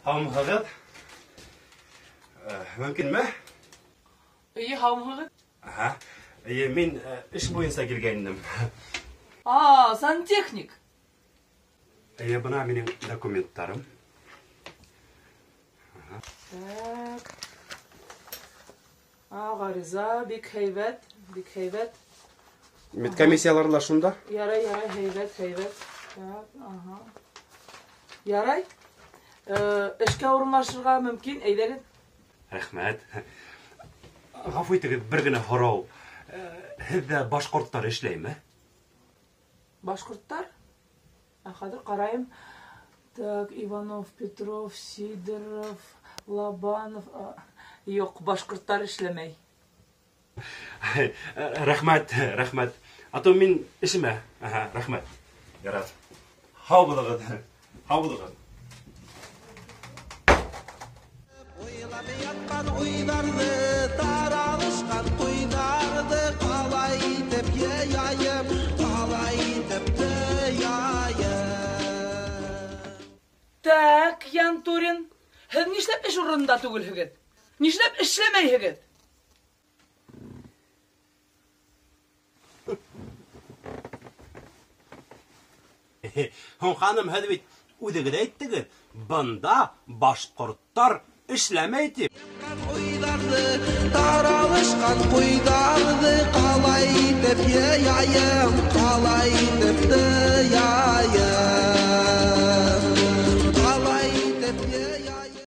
Haumhagad. Mümkün mü? İyi havmıgı. Aha. Мен iş boyunca gelgendim. Aa, sen teknik. Buna benim dokumentlarım. Tak. Gariza, bik heybet, bik heybet. Медкомиссияларда шунда? Yaray, heybet. Tak, aha. Yaray. İşke orunlaşırga mümkün, eydegin. Рахмәт. Гафу итегез, бер генә һорау. Һездә башкортлар эшләйме? Башкорттар? Хәзер карайым. Так, Иванов, Петров, Сидоров, Лобанов. Юк, башкорттар эшләмәй. Рәхмәт. Ато мин эшемә. Рәхмәт. Ярар. Һау булыгыз. Uylardı, taralışkan kuylardı, kalay tepye yayım, kalay tepye yayım. Так, Ян Турин, һез нишләп эш урынында түгелһегез? Нишләп эшләмәйһегез? Ханым, һез бит үзегез әйттегез, бында башкортлар эшләмәй дип. Uylardı, taralışkan kuylardı, kalay tepye yayım, kalay tepye yayım.